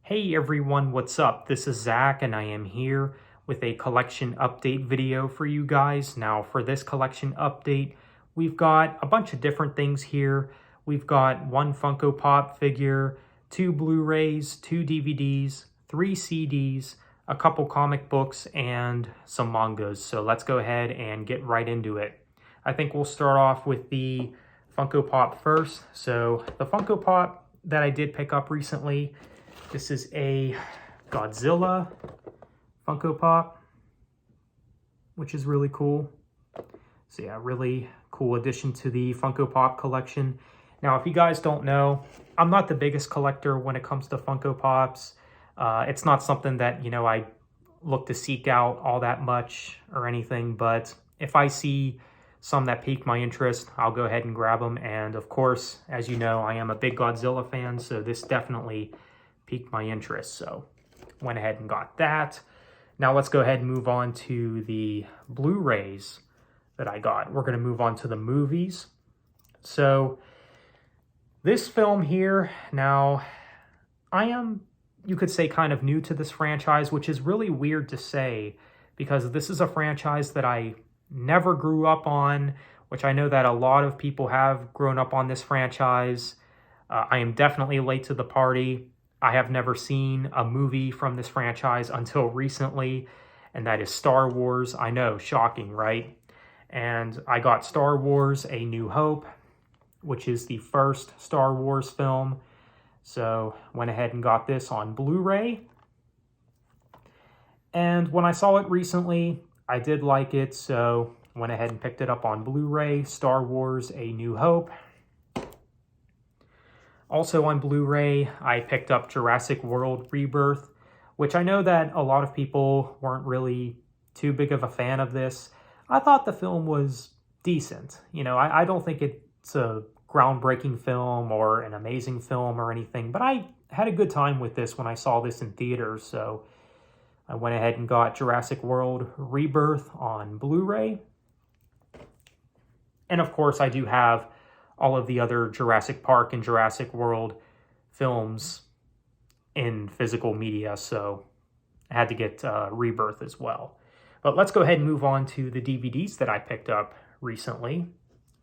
Hey everyone, what's up? This is Zach and I am here with a collection update video for you guys. Now for this collection update, we've got a bunch of different things here. We've got one Funko Pop figure, two Blu-rays, two DVDs, three CDs, a couple comic books, and some mangas. So let's go ahead and get right into it. I think we'll start off with the Funko Pop first. So the Funko Pop that I did pick up recently, this is a Godzilla Funko Pop, which is really cool. So yeah, really cool addition to the Funko Pop collection. Now, if you guys don't know, I'm not the biggest collector when it comes to Funko Pops. It's not something that, I look to seek out all that much or anything, but if I see some that pique my interest, I'll go ahead and grab them. And of course, as you know, I am a big Godzilla fan, so this definitely piqued my interest, so went ahead and got that. Now let's go ahead and move on to the Blu-rays that I got. We're going to move on to the movies. So this film here, now I am, you could say, kind of new to this franchise, which is really weird to say because this is a franchise that I never grew up on, which I know that a lot of people have grown up on this franchise. I am definitely late to the party. I have never seen a movie from this franchise until recently, and that is Star Wars. I know, shocking, right? And I got Star Wars: A New Hope, which is the first Star Wars film. So went ahead and got this on Blu-ray. And when I saw it recently, I did like it, so went ahead and picked it up on Blu-ray, Star Wars: A New Hope. Also on Blu-ray, I picked up Jurassic World Rebirth, which I know that a lot of people weren't really too big of a fan of this. I thought the film was decent. I don't think it's a groundbreaking film or an amazing film or anything, but I had a good time with this when I saw this in theaters, so I went ahead and got Jurassic World Rebirth on Blu-ray. And of course, I do have all of the other Jurassic Park and Jurassic World films in physical media, so I had to get Rebirth as well. But let's go ahead and move on to the DVDs that I picked up recently.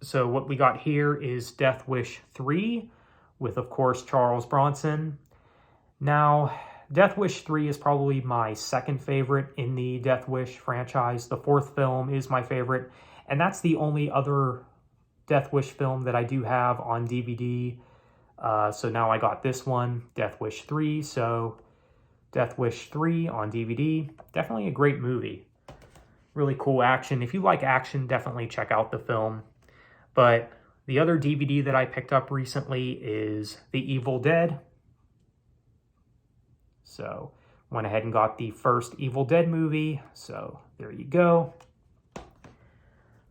So what we got here is Death Wish 3 with, of course, Charles Bronson. Now, Death Wish 3 is probably my second favorite in the Death Wish franchise. The fourth film is my favorite, and that's the only other Death Wish film that I do have on DVD. So now I got this one, Death Wish 3. So Death Wish 3 on DVD. Definitely a great movie. Really cool action. If you like action, definitely check out the film. But the other DVD that I picked up recently is The Evil Dead. So went ahead and got the first Evil Dead movie. So there you go.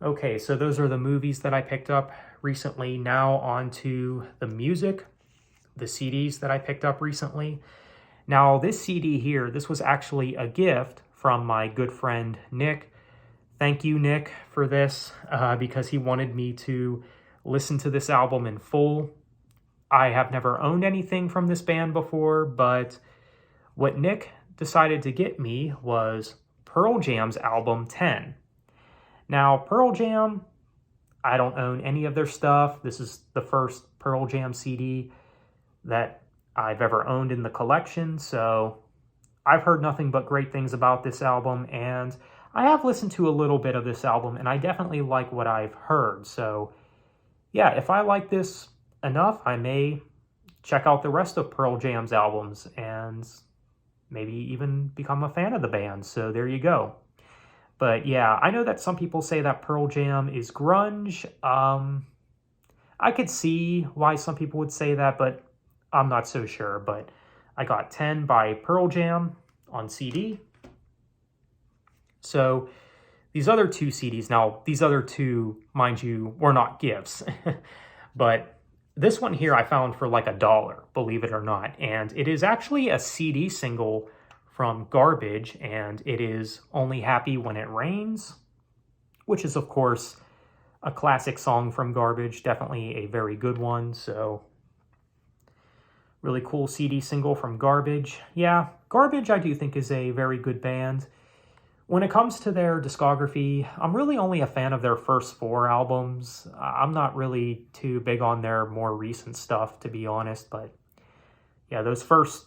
Okay, so those are the movies that I picked up recently. Now on to the music, the CDs that I picked up recently. Now this CD here, this was actually a gift from my good friend Nick. Thank you, Nick, for this because he wanted me to listen to this album in full. I have never owned anything from this band before, but what Nick decided to get me was Pearl Jam's album 10. Now, Pearl Jam, I don't own any of their stuff. This is the first Pearl Jam CD that I've ever owned in the collection, so I've heard nothing but great things about this album, and I have listened to a little bit of this album, and I definitely like what I've heard. So, yeah, if I like this enough, I may check out the rest of Pearl Jam's albums and maybe even become a fan of the band. So there you go. But yeah, I know that some people say that Pearl Jam is grunge. I could see why some people would say that, but I'm not so sure. But I got 10 by Pearl Jam on CD. So these other two CDs, now these other two, mind you, were not gifts. But this one here I found for like $1, believe it or not. And it is actually a CD single from Garbage, and it is Only Happy When It Rains, which is, of course, a classic song from Garbage, definitely a very good one. So Really cool CD single from Garbage. Yeah, Garbage I do think is a very good band. When it comes to their discography, I'm really only a fan of their first 4 albums. I'm not really too big on their more recent stuff, to be honest, but yeah, those first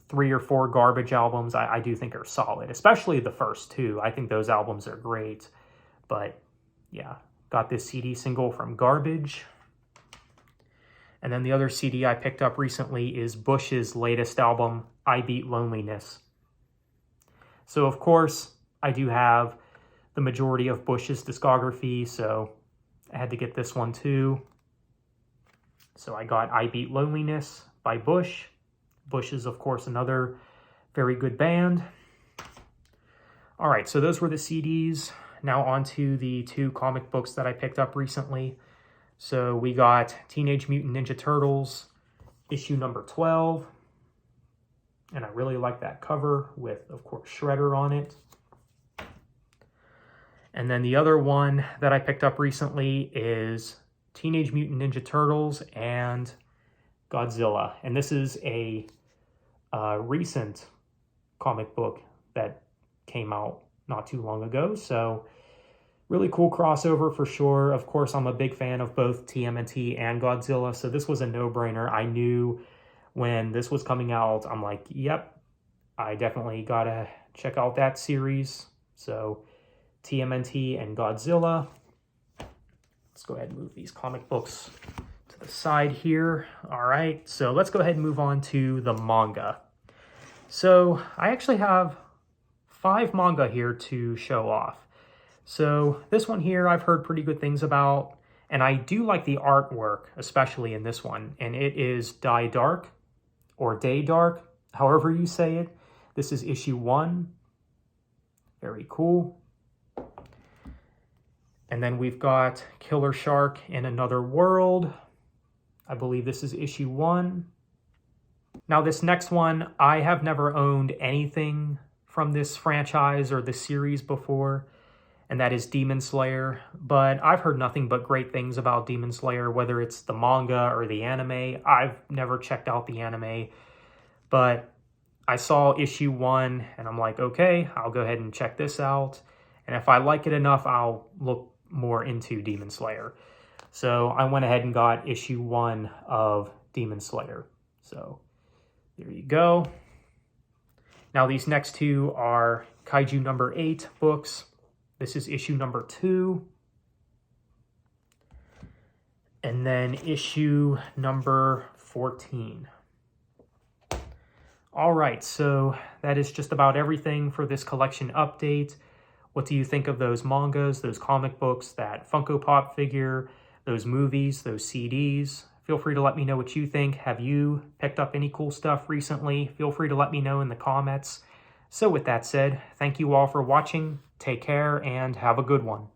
3 or 4 Garbage albums I do think are solid, especially the first 2. I think those albums are great, but yeah, got this CD single from Garbage. And then the other CD I picked up recently is Bush's latest album, I Beat Loneliness. So of course, I do have the majority of Bush's discography, so I had to get this one too. So I got I Beat Loneliness by Bush. Bush is, of course, another very good band. All right, so those were the CDs. Now on to the 2 comic books that I picked up recently. So we got Teenage Mutant Ninja Turtles, issue number 12. And I really like that cover with, of course, Shredder on it. And then the other one that I picked up recently is Teenage Mutant Ninja Turtles and Godzilla. And this is a recent comic book that came out not too long ago. So really cool crossover for sure. Of course, I'm a big fan of both TMNT and Godzilla, so this was a no-brainer. I knew when this was coming out, I'm like, yep, I definitely gotta check out that series. So TMNT and Godzilla. Let's go ahead and move these comic books to the side here. All right, so let's go ahead and move on to the manga. So I actually have 5 manga here to show off. So this one here I've heard pretty good things about, and I do like the artwork, especially in this one, and it is Dai Dark, or Day Dark, however you say it. This is issue 1. Very cool. And then we've got Killer Shark in Another World. I believe this is issue 1. Now this next one, I have never owned anything from this franchise or this series before, and that is Demon Slayer. But I've heard nothing but great things about Demon Slayer, whether it's the manga or the anime. I've never checked out the anime, but I saw issue 1 and I'm like, okay, I'll go ahead and check this out. And if I like it enough, I'll look more into Demon Slayer. So I went ahead and got issue 1 of Demon Slayer. So there you go. Now these next 2 are Kaiju number 8 books. This is issue number 2. And then issue number 14. All right, so that is just about everything for this collection update. What do you think of those mangas, those comic books, that Funko Pop figure, those movies, those CDs? Feel free to let me know what you think. Have you picked up any cool stuff recently? Feel free to let me know in the comments. So with that said, thank you all for watching. Take care and have a good one.